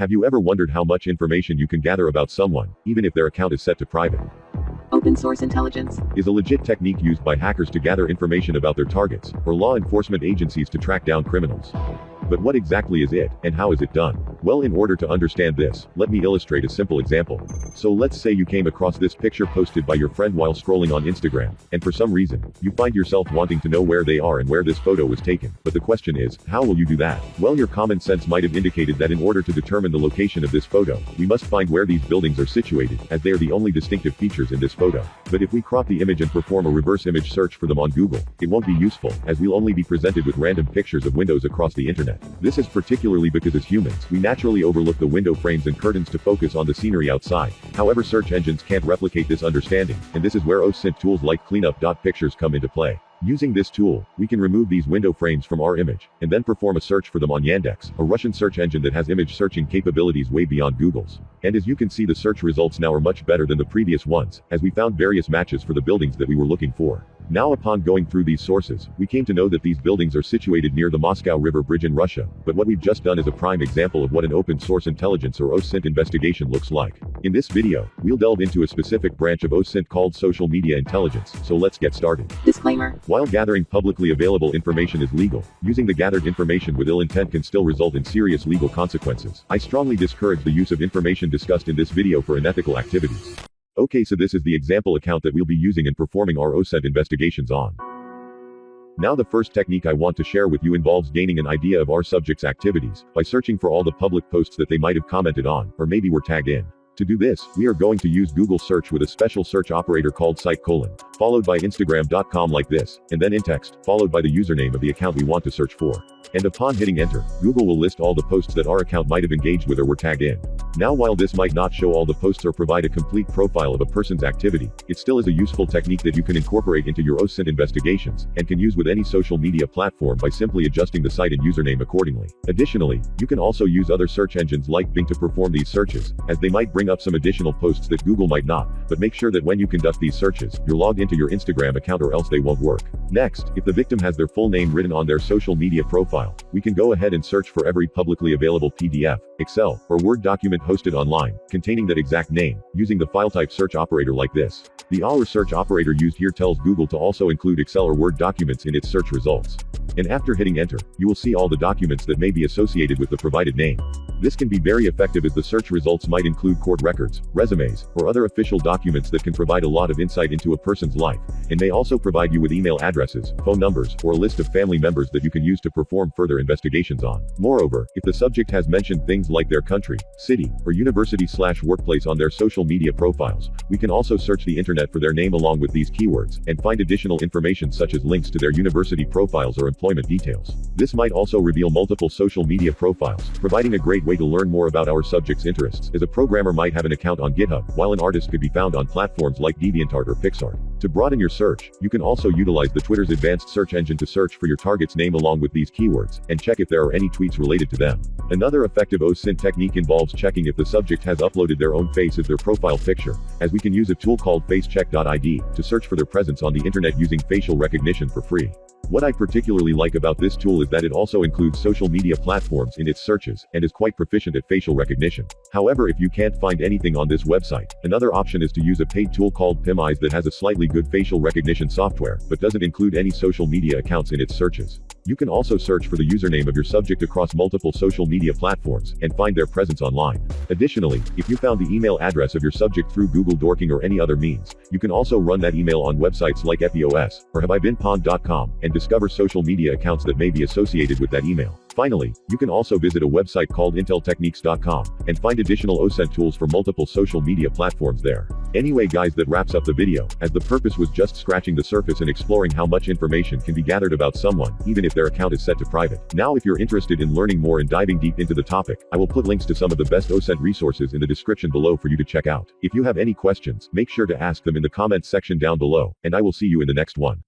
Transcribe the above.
Have you ever wondered how much information you can gather about someone, even if their account is set to private? Open source intelligence Is a legit technique used by hackers to gather information about their targets, or law enforcement agencies to track down criminals. But what exactly is it, and how is it done? Well, in order to understand this, let me illustrate a simple example. So let's say you came across this picture posted by your friend while scrolling on Instagram, and for some reason, you find yourself wanting to know where they are and where this photo was taken. But the question is, how will you do that? Well, your common sense might have indicated that in order to determine the location of this photo, we must find where these buildings are situated, as they are the only distinctive features in this photo. But if we crop the image and perform a reverse image search for them on Google, it won't be useful, as we'll only be presented with random pictures of windows across the internet. This is particularly because as humans, we naturally overlook the window frames and curtains to focus on the scenery outside. However, search engines can't replicate this understanding, and this is where OSINT tools like cleanup.pictures come into play. Using this tool, we can remove these window frames from our image, and then perform a search for them on Yandex, a Russian search engine that has image searching capabilities way beyond Google's. And as you can see, the search results now are much better than the previous ones, as we found various matches for the buildings that we were looking for. Now, upon going through these sources, we came to know that these buildings are situated near the Moscow River Bridge in Russia, but what we've just done is a prime example of what an open source intelligence or OSINT investigation looks like. In this video, we'll delve into a specific branch of OSINT called social media intelligence, so let's get started. Disclaimer. While gathering publicly available information is legal, using the gathered information with ill intent can still result in serious legal consequences. I strongly discourage the use of information discussed in this video for unethical activities. Okay, so this is the example account that we'll be using in performing our OSINT investigations on. Now, the first technique I want to share with you involves gaining an idea of our subject's activities by searching for all the public posts that they might have commented on, or maybe were tagged in. To do this, we are going to use Google search with a special search operator called site: followed by Instagram.com like this, and then in text, followed by the username of the account we want to search for. And upon hitting enter, Google will list all the posts that our account might have engaged with or were tagged in. Now, while this might not show all the posts or provide a complete profile of a person's activity, it still is a useful technique that you can incorporate into your OSINT investigations, and can use with any social media platform by simply adjusting the site and username accordingly. Additionally, you can also use other search engines like Bing to perform these searches, as they might bring up some additional posts that Google might not, but make sure that when you conduct these searches, you're logged into your Instagram account, or else they won't work. Next, if the victim has their full name written on their social media profile, we can go ahead and search for every publicly available PDF, Excel, or Word document hosted online, containing that exact name, using the file type search operator like this. The ALR search operator used here tells Google to also include Excel or Word documents in its search results. And after hitting enter, you will see all the documents that may be associated with the provided name. This can be very effective as the search results might include court records, resumes, or other official documents that can provide a lot of insight into a person's life, and may also provide you with email addresses, phone numbers, or a list of family members that you can use to perform further investigations on. Moreover, if the subject has mentioned things like their country, city, or university/workplace on their social media profiles, we can also search the internet for their name along with these keywords, and find additional information such as links to their university profiles or employment details. This might also reveal multiple social media profiles, providing a great way to learn more about our subject's interests, as a programmer might have an account on GitHub, while an artist could be found on platforms like DeviantArt or PixArt. To broaden your search, you can also utilize the Twitter's advanced search engine to search for your target's name along with these keywords, and check if there are any tweets related to them. Another effective OSINT technique involves checking if the subject has uploaded their own face as their profile picture, as we can use a tool called facecheck.id to search for their presence on the internet using facial recognition for free. What I particularly like about this tool is that it also includes social media platforms in its searches, and is quite proficient at facial recognition. However, if you can't find anything on this website, another option is to use a paid tool called PimEyes that has a slightly good facial recognition software, but doesn't include any social media accounts in its searches. You can also search for the username of your subject across multiple social media platforms, and find their presence online. Additionally, if you found the email address of your subject through Google Dorking or any other means, you can also run that email on websites like FEOS, or HaveIBeenPwned.com, and discover social media accounts that may be associated with that email. Finally, you can also visit a website called inteltechniques.com, and find additional OSINT tools for multiple social media platforms there. Anyway guys, that wraps up the video, as the purpose was just scratching the surface and exploring how much information can be gathered about someone, even if their account is set to private. Now, if you're interested in learning more and diving deep into the topic, I will put links to some of the best OSINT resources in the description below for you to check out. If you have any questions, make sure to ask them in the comments section down below, and I will see you in the next one.